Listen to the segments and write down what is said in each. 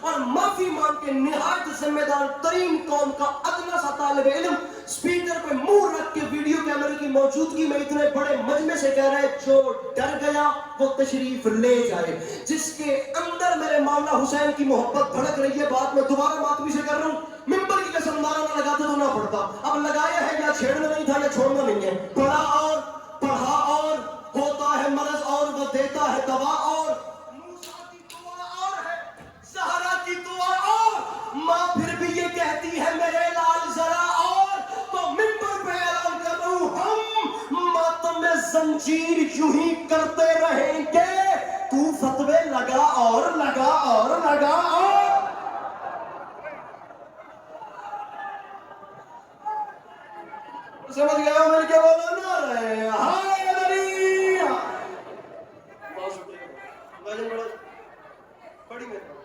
اور معافی مانگ کے نہایت ذمہ دار ترین قوم کا ادنا سا طالب علم اسپیکر پہ منہ رکھ کے ویڈیو کیمرے کی موجودگی میں اتنے بڑے مجمع سے کہہ رہا ہے جو ڈر گیا وہ تشریف لے جائے. جس کے اندر میرے مولا حسین کی محبت بھڑک رہی ہے. بات میں دوبارہ ماتمی سے کر رہا ہوں, ممبر کی قسم نعرہ نہ لگاتے تو نہ پڑھتا. اب لگایا ہے یا چھیڑنا نہیں تھا یا چھوڑنا نہیں ہے. پڑھا اور پڑھا اور ہوتا ہے مرض اور وہ دیتا ہے دوا اور موسیٰ کی دعا اور ہے زہرا کی دعا اور ماں پھر بھی یہ کہتی ہے میرے لال ذرا اور. تو ممبر پہ اعلان کر رہا ہوں ہم ماتم زنجیر یوں ہی کرتے رہیں گے. تو فتوے لگا اور لگا اور لگا اور سمجھ گیا مل کے بولو نہ رہے ہائے دریا. بہت شکریہ بھائی بڑا بڑی مہربانی.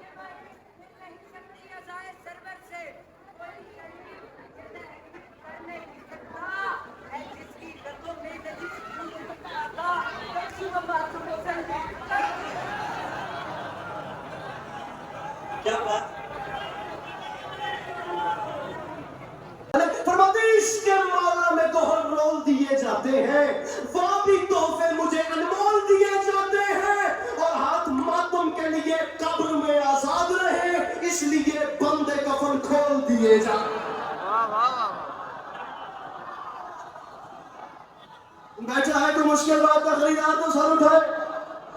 کیا بات فرماتے اس کے مولا میں گوہر رول دیے جاتے ہیں, وہ بھی تحفے مجھے انمول دیے جاتے ہیں. اور ہاتھ ماتم کے لیے قبر میں آزاد رہے اس لیے بندے کفن کھول دیے جاتے ہیں. بیٹھا ہے کوئی مشکل بات کا خریدار تو سر اٹھائے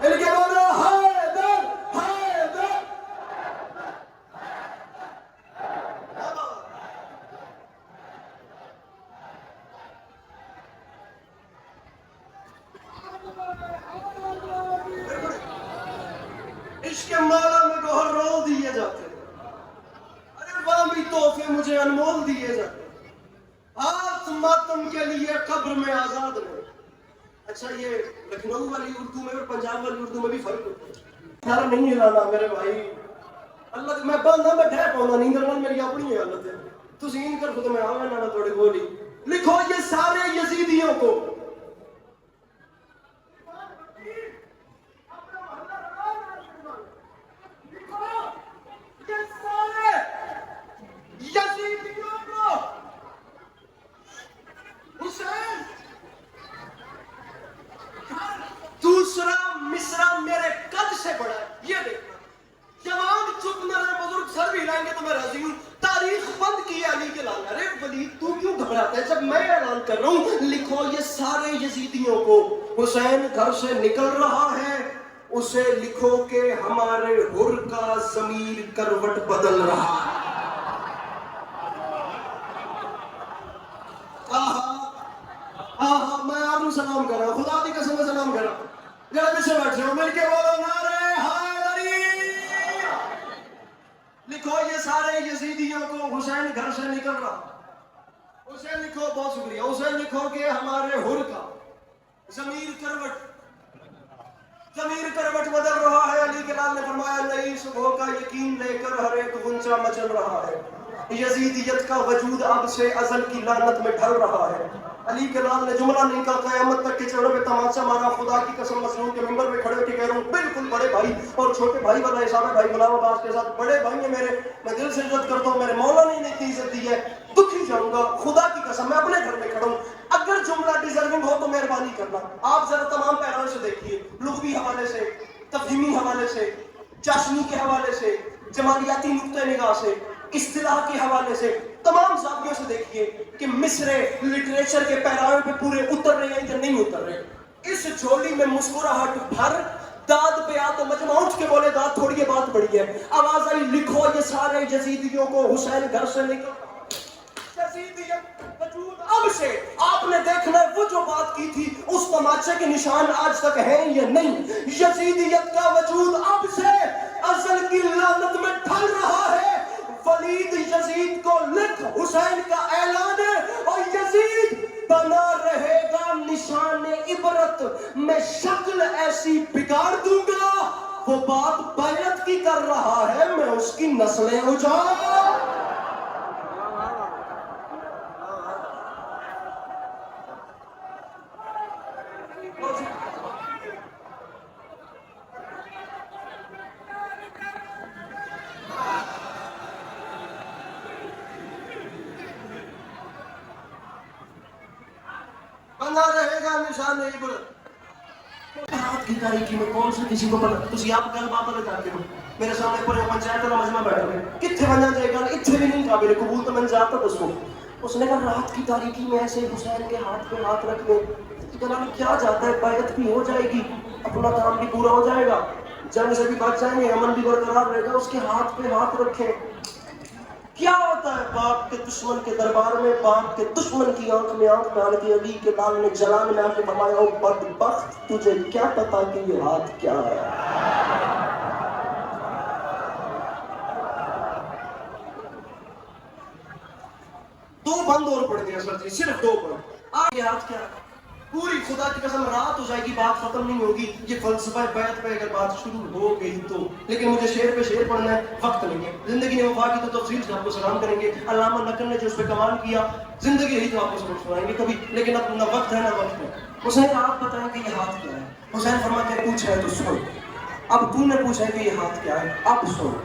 ان کے بولو حیدر حیدر. عشق مولا میں گوہر رول دیے جاتے ہیں, ارے وہاں بھی تحفے مجھے انمول دیے جاتے ہیں. ہاتھ ماتم کے لیے قبر میں آزاد رہے. اچھا یہ لکھنؤ والی اردو میں اور پنجاب والی اردو میں بھی فرق ہوتا ہے. خیر نہیں ہلانا میرے بھائی, اللہ میں بندہ میں ڈھے پاؤں نیندر نال میری اپنی حالت ہے. تسین کر خود میں آوے نہ تھوڑی بولی. لکھو یہ سارے یزیدیوں کو دوسرا مصرع میرے قد سے بڑا ہے. یہ دیکھنا جوان چپ نہ رہے, بزرگ سر بھی ہلائیں گے تو میں راضی ہوں. تاریخ بند کی علی کے لال. ارے ولید تو کیوں گھبراتا ہے جب میں اعلان کر رہا ہوں. لکھو یہ سارے یزیدیوں کو حسین گھر سے نکل رہا ہے اسے لکھو کہ ہمارے حر کا ضمیر کروٹ بدل رہا ہے. میں آپ کو سلام کر رہا ہوں, خدا کی قسم میں سلام کر رہا ہوں. ذرا پیچھے بیٹھے ہو, مل کے بولو نعرہ حیدری. لکھو یہ سارے یزیدیوں کو حسین گھر سے نکل رہا. اسے لکھو, بہت شکریہ, اسے لکھو کہ ہمارے حر کا ضمیر کروٹ بدل رہا ہے. علی کے لال نے فرمایا نئی صبح کا یقین لے کر ہر ایک غنچہ مچل رہا ہے. یزیدیت کا وجود اب سے ازل کی لعنت میں ڈھل رہا ہے. علی کے لال نے جملہ نہیں کہا, قیامت تک کے چہروں پہ تماچا مارا. خدا کی قسم مظلوم کے ممبر پہ کھڑے ہو کے کہہ رہا ہوں بالکل بڑے بھائی اور چھوٹے بھائی والا حساب ہے. بھائی غلام عباس کے ساتھ بڑے بھائی ہیں میرے, میں دل سے عزت کرتا ہوں. میرے مولا نے انہیں اتنی عزت دی ہے, دکھی جاؤں گا خدا کی قسم. میں اپنے گھر میں کھڑا ہوں, اگر جملہ ڈیزرونگ ہو تو مہربانی کرنا. آپ ذرا تمام پیراؤں سے دیکھیے, لغوی حوالے سے, تفہیمی حوالے سے, چاشنی کے حوالے سے, جمالیاتی نقطہ نگاہ سے, اصطلاح کے حوالے سے, تمام زاویوں سے دیکھیے کہ مصرے لٹریچر کے پیراؤں پہ پورے اتر رہے ہیں یا نہیں اتر رہے. اس جھولی میں مسکراہٹ بھر, داد پہ آ تو مجمع اٹھ کے بولے داد تھوڑی یہ بات بڑی ہے. آواز آئی لکھو یہ سارے یزیدیوں کو حسین گھر سے نکل. یزیدیت وجود اب سے آپ نے دیکھنا ہے وہ جو بات کی تھی اس تماچے کے نشان آج تک ہیں یا نہیں. یزیدیت کا وجود اب سے ازل کی لعنت میں ڈھل رہا ہے. ولید یزید کو لکھ, حسین کا اعلان ہے اور یزید بنا رہے گا نشان عبرت. میں شکل ایسی بگاڑ دوں گا, وہ بات بیعت کی کر رہا ہے, میں اس کی نسلیں اجاڑ. نہ رہے گا نشان عبرت. رات کی تاریکی میں کون سے کسی کو پتا تسی آپ گل بات لے جاتے ہو میرے سامنے پورے پنچایت کا مجمع بیٹھا ہوئے کتنے بننا جائے گا اتنے بھی نہیں قابل قبول تو میں جاتا اس کو. اس نے کہا رات کی تاریکی میں ایسے حسین کے ہاتھ پہ ہاتھ رکھ دے کہا کیا جاتا ہے بیعت بھی ہو جائے گی اپنا کام بھی پورا ہو جائے گا جنگ سے بھی بچ جائیں گے امن بھی برقرار رہے گا. اس کے ہاتھ پہ ہاتھ رکھے. کیا ہوتا ہے باپ کے دشمن کے دربار میں باپ کے دشمن کی آنکھ میں آنکھ ڈال کے علی کے لال نے جلان میں آ کے فرمایا او بدبخت تجھے کیا پتا کہ یہ ہاتھ کیا ہے. دو بند اور پڑ گیا سر جی صرف دو بند. یہ ہاتھ کیا ہے پوری خدا کی قسم رات ہو جائے گی بات ختم نہیں ہوگی. یہ فلسفہ بیعت پہ اگر بات شروع ہو گئی تو لیکن مجھے شعر پہ شعر پڑھنا ہے وقت نہیں ہے. زندگی نے وفا کی تو تفصیل سے آپ کو سلام کریں گے. علامہ نقل نے جو اس پہ کمال کیا زندگی یہی تو آپ کو سبق سنائیں گے کبھی لیکن اب نہ وقت ہے نہ وقت ہے. حسین آپ بتائیں کہ یہ ہاتھ کیا ہے. حسین فرماتے ہیں پوچھا ہے تو سن. اب تو نے پوچھا ہے کہ یہ ہاتھ کیا ہے اب سن.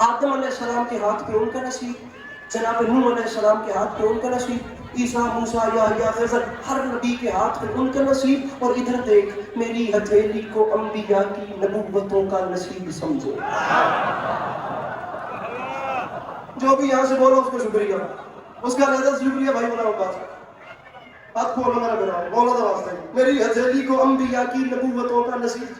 آدم علیہ السلام کے ہاتھ پہ ان کا نصیب جناب نوح علیہ السلام کے ہاتھ پہ ان کا نصیب عیسیٰ موسیٰ یحییٰ خضر ہر نبی کے ہاتھ پہ ان کا نصیب. اور ادھر دیکھ میری ہتھیلی کو انبیاء کی نبوتوں کا نصیب سمجھو. جو بھی یہاں سے بولو اس کو شکریہ اس کا علیحدہ شکریہ بھائی مولانا عباس بات کھولو میرا میرا مولا دا واسطے میری ہتھیلی کو انبیاء کی نبوتوں کا نصیب.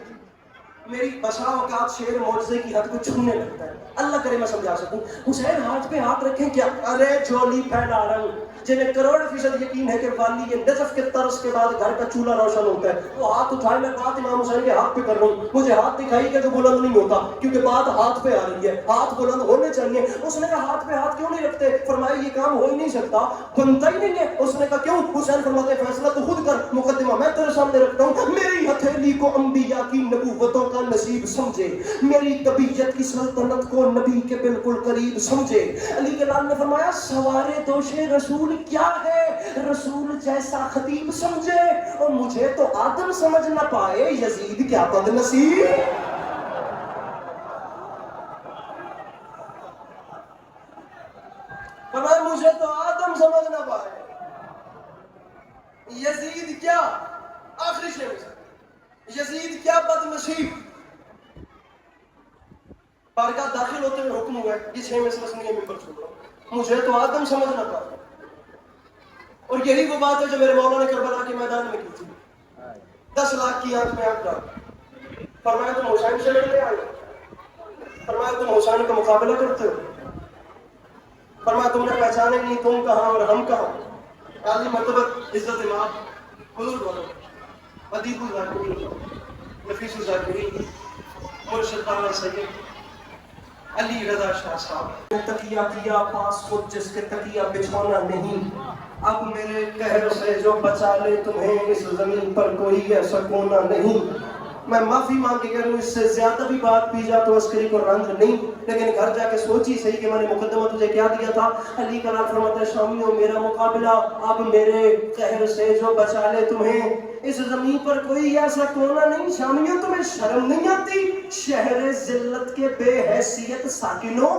میری بسا اوقات شعر معجزے کی حد کو چھونے لگتا ہے. اللہ کرے میں سمجھا سکوں. حسین ہاتھ پہ ہاتھ رکھیں کیا ارے جولی پھیلا رنگ جنہیں کروڑ فیصد یقین ہے کہ والی کے نصف کے طرز کے بعد گھر کا چولہا روشن ہوتا ہے وہ ہاتھ اٹھائے. میں بات امام حسین کے ہاتھ پہ کر رہا ہوں. مجھے ہاتھ دکھائی کہ جو بلند نہیں ہوتا کیونکہ بات ہاتھ پہ آ رہی ہے. ہاتھ بلند ہونے چاہیے. اس نے کہا ہاتھ پہ ہاتھ کیوں نہیں رکھتے فرمایا یہ کام ہو ہی نہیں سکتا بنتا ہی نہیں ہے. اس نے کہا کیوں حسین فرماتے فیصلہ تو خود کر مقدمہ میں تیرے سامنے رکھتا ہوں. میری ہتھیلی کو انبیاء کی نبوتوں کا نصیب سمجھے میری طبیعت کی سلطنت کو نبی کے بالکل قریب سمجھے. علی کے لال نے فرمایا سوارے دوش رسول کیا ہے رسول جیسا خطیب سمجھے اور مجھے تو آدم سمجھ نہ پائے یزید کیا بد نصیب. فرمایا مجھے تو آدم سمجھ نہ پائے یزید کیا آخری شعر یزید کیا بد نصیب. بارگاہ داخل ہوتے ہوئے حکم ہوا ہے یہ 6 میں سے نہیں ممبر چھوڑ رہا ہوں. مجھے تو آدم سمجھ نہ پائے اور یہی وہ بات ہے جو میرے مولا نے کربلا کے میدان میں کی تھی. 10 لاکھ کی آنکھ میں آنکھ ڈال فرمایا تم حسین سے لڑنے آئے فرمایا تم حسین کا مقابلہ کرتے ہو فرمایا تم نے پہچانے نہیں تم کہاں اور ہم کہاں. عالی مرتبت عزت امام حضور بولو ادیب الذاکرین نفیس الذاکرین مرشد تعالی سید علی رضا شاہ صاحب. تکیہ کیا پاس خود جس کے تکیہ بچھونا نہیں اب میرے قہر سے جو بچا لے تمہیں اس زمین پر کوئی ایسا کونا نہیں. میں معافی مانگ کے کہہ رہا ہوں اس سے زیادہ بھی بات پی جا تو عسکری کو رنج نہیں لیکن گھر جا کے سوچی صحیح کہ میں نے مقدمہ تجھے کیا دیا تھا. علی کا لال فرماتا ہے شامیوں میرا مقابلہ اب میرے قہر سے جو بچا لے تمہیں اس زمین پر کوئی ایسا کونا نہیں. شامیوں تمہیں شرم نہیں آتی شہر ذلت کے بے حیثیت ساکنوں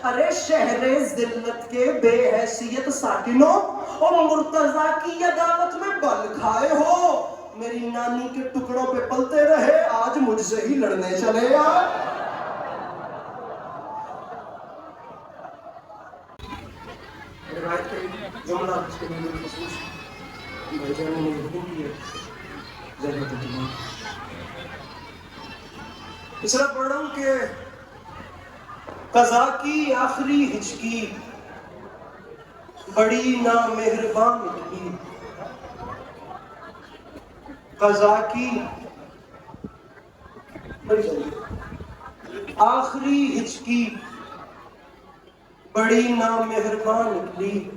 ارے شہر ذلت کے بے حیثیت ساکنوں اور مرتضیٰ کی عداوت میں بل کھائے ہو. میری نانی کے ٹکڑوں پہ پلتے رہے آج مجھ سے ہی لڑنے چلے یار. روایت کا جملہ اس کے لیے خصوص بھائی جان نے حکم کیا ضرورت ہے. اس طرح پڑھ رہا ہوں کہ قضا کی آخری ہچکی بڑی نامہربان نکلی. قضا کی آخری ہچکی بڑی نامہربان نکلی.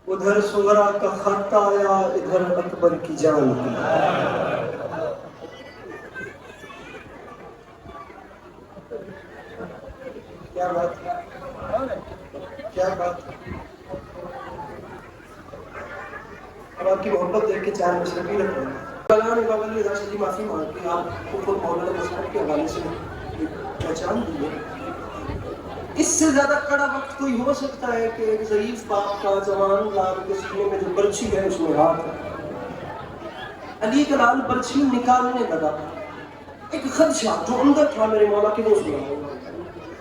ادھر سغرا کا خط آیا ادھر اکبر کی جان نکلی. کیا بات کیا بات. اب آپ کی محبت دیکھ کے 4 مشرق بھی لگ رہے ہیں. کلام بابا علی رضا شاہ جی معافی مانگ کے آپ کو خود مولانا مصطفیٰ کے حوالے سے پہچان دیے. اس سے زیادہ کڑا وقت کوئی ہو سکتا ہے کہ ایک ضعیف باپ کا جوان لال کے سینے میں جو برچھی ہے اس میں ہاتھ ہے. علی کا لال برچھی نکالنے لگا، ایک خدشہ جو اندر تھا میرے مولا کے وہ سنا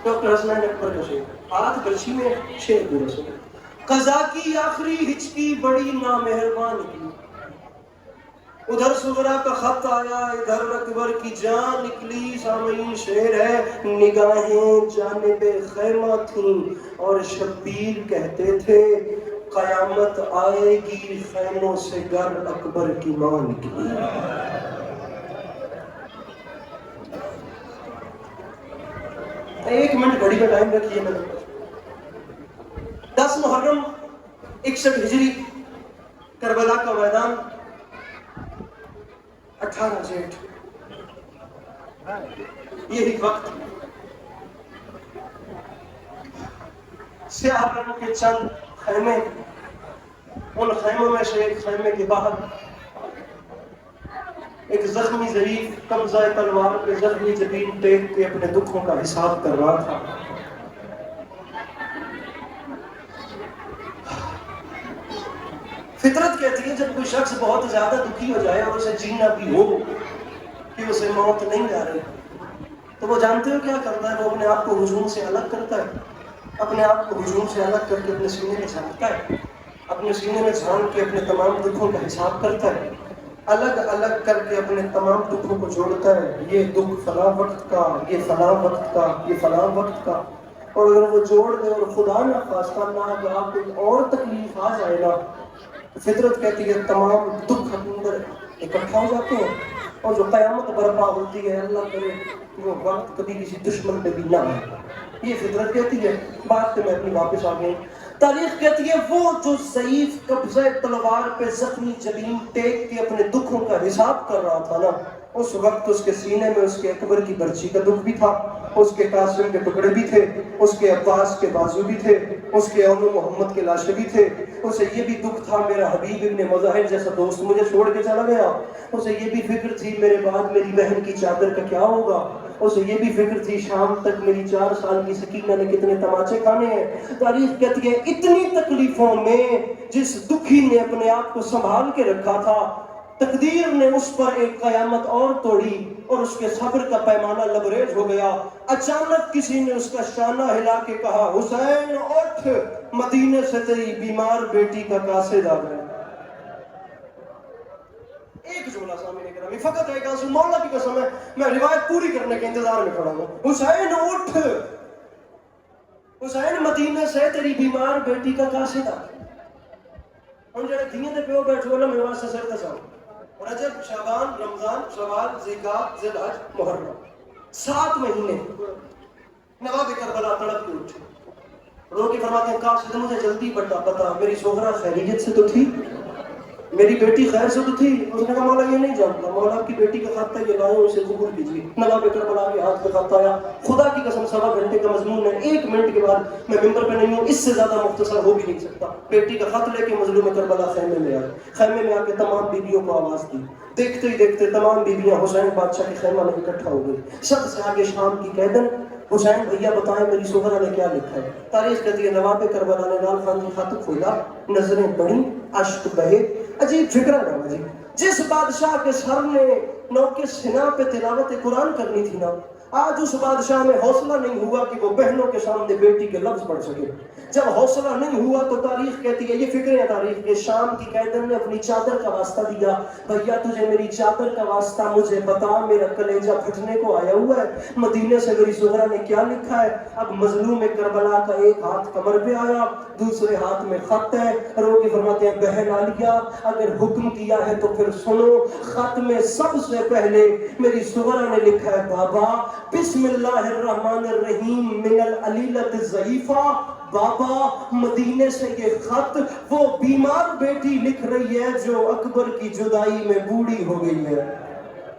ڈاکٹر حسنین اکبر کا شعر، ہاتھ برچھی میں شعر پورا سنا، قضا کی آخری ہچکی بڑی نامہربان نکلی، ادھر صغرا کا خط آیا ادھر اکبر کی جان نکلی۔ سامعین شعر ہے، نگاہیں جانب خیمہ تھیں اور شبیر کہتے تھے قیامت آئے گی خیموں سے گر اکبر کی ماں نکلی۔ ایک منٹ گھڑی کا ٹائم رکھیے میں 10 محرم 61 ہجری کربلا کا میدان، 18 جیٹھ، یہی وقت سیاہ رنگ کے چند خیمے، ان خیموں میں سے ایک خیمے کے باہر ایک زخمی ضعیف قبضہ تلوار پہ زخمی جبین ٹیک کے اپنے دکھوں کا حساب کر رہا تھا۔ فطرت کہتی ہے جب کوئی شخص بہت زیادہ دکھی ہو جائے اور اسے جینا بھی ہو کہ اسے موت نہیں آ رہی، تو وہ جانتے ہو کیا کرتا ہے؟ وہ اپنے آپ کو ہجوم سے الگ کرتا ہے، اپنے آپ کو ہجوم سے الگ کر کے اپنے سینے میں جھانکتا ہے، اپنے سینے میں جھانک کے اپنے تمام دکھوں کا حساب کرتا ہے، الگ الگ کر کے اپنے تمام دکھوں کو جوڑتا ہے، یہ دکھ فلاں وقت کا، یہ فلاں وقت کا، یہ فلاں وقت کا، اور اگر وہ جوڑ دے اور خدا نہ خواستہ نہ آپ کوئی اور تکلیف آ جائے گا، فطرت کہتی ہے تمام دکھ اپنے اندر اکٹھا ہو جاتے ہیں، اور جو قیامت برپا ہوتی ہے اللہ کرے وہ وقت کبھی کسی دشمن پہ بھی نہ آئے، یہ فطرت کہتی ہے۔ بات پہ میں اپنی واپس آ گئی، تاریخ کہتی ہے وہ جو ضعیف قبضہ تلوار پہ زخمی جبین ٹیک کے اپنے دکھوں کا حساب کر رہا تھا نا، اس وقت اس کے سینے میں اس کے اکبر کی برچی کا دکھ بھی تھا، اس کے قاسم کے ٹکڑے بھی تھے، اس کے عباس کے بازو بھی تھے، اس کے اولو محمد کے لاشیں بھی تھے، اسے یہ بھی دکھ تھا میرا حبیب ابن مظاہر جیسا دوست مجھے چھوڑ کے چلا گیا، اسے یہ بھی فکر تھی میرے بعد میری بہن کی چادر کا کیا ہوگا، اسے یہ بھی فکر تھی شام تک میری 4 سال کی سکینہ نے کتنے تماچے کھانے ہیں۔ تاریخ کہتی ہے اتنی تکلیفوں میں جس دکھی نے اپنے آپ کو سنبھال کے رکھا تھا، تقدیر نے اس پر ایک قیامت اور توڑی اور اس کے صبر کا پیمانہ لبریز ہو گیا۔ اچانک کسی نے اس کا شانہ ہلا کے کہا حسین اٹھ، مدینے سے تیری بیمار بیٹی کا قاصد آ گیا۔ ایک جملہ سامنے کرامی، فقط ایک آنسو، مولا کی قسم ہے میں روایت پوری کرنے کے انتظار میں کھڑا ہوں، حسین اٹھ، حسین مدینے سے تیری بیمار بیٹی کا قاصد آ گیا۔ ہم جڑے دھیے دے پیو بیٹھو نا میرے واسطے سر دساؤ، رجب شعبان رمضان شوال ذیقعدہ ذوالحج محرم، 7 مہینے نواب کربلا تڑپ کے اٹھے، رو کے فرماتے ہیں قاصد مجھے جلدی بتا میری سغرا خیریت سے تو تھی، میری بیٹی خیر سے تو تھی؟ اس نے کہا مولا یہ نہیں جانتا، مولا آپ کی بیٹی کا خط ہے یہ لائے اسے قبول کیجیے۔ نواب کربلا کے ہاتھ پہ خط آیا، خدا کی قسم 1.25 گھنٹے کا مضمون ہے، 1 منٹ کے بعد میں ممبر پہ نہیں ہوں، اس سے زیادہ مختصر ہو بھی نہیں سکتا۔ بیٹی کا خط لے کے مظلوم کربلا خیمے میں آئے، خیمے میں آ کے تمام بیویوں کو آواز دی، دیکھتے ہی دیکھتے تمام بیویاں حسین بادشاہ کے خیمہ میں اکٹھا ہو گئی۔ سب سے آگے شام کی قیدن، حسین بھیا بتائیں میری سغرا نے کیا لکھا ہے؟ تاریخ کہتی ہے نواب کربلا نے لال خان کی خط کھولا، نظریں پڑھی، اشک بہے، عجیب فکر ہے نا جی، جس بادشاہ کے سر نے نو کے سنا پہ تلاوت قرآن کرنی تھی نا، آج اس بادشاہ میں حوصلہ نہیں ہوا کہ وہ بہنوں کے سامنے بیٹی کے لفظ پڑھ سکے۔ جب حوصلہ نہیں ہوا تو تاریخ کہتی ہے، یہ فکریں تاریخ کے، شام کی قیدن نے اپنی چادر کا واسطہ دیا، بھیا تجھے میری چادر کا واسطہ مجھے بتا، میرا کلیجہ پھٹنے کو آیا ہوا ہے، مدینے سے میری سغرا نے کیا لکھا ہے؟ اب مظلوم کربلا کا ایک ہاتھ کمر پہ آیا، دوسرے ہاتھ میں خط ہے، رو کے فرماتے ہیں بہن عالیہ اگر حکم کیا ہے تو پھر سنو، خط میں سب سے پہلے میری سغرا نے لکھا ہے بابا بسم اللہ الرحمن الرحیم من العلیلۃ الضعیفہ، بابا مدینے سے یہ خط وہ بیمار بیٹی لکھ رہی ہے جو اکبر کی جدائی میں بوڑھی ہو گئی ہے۔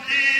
Sim.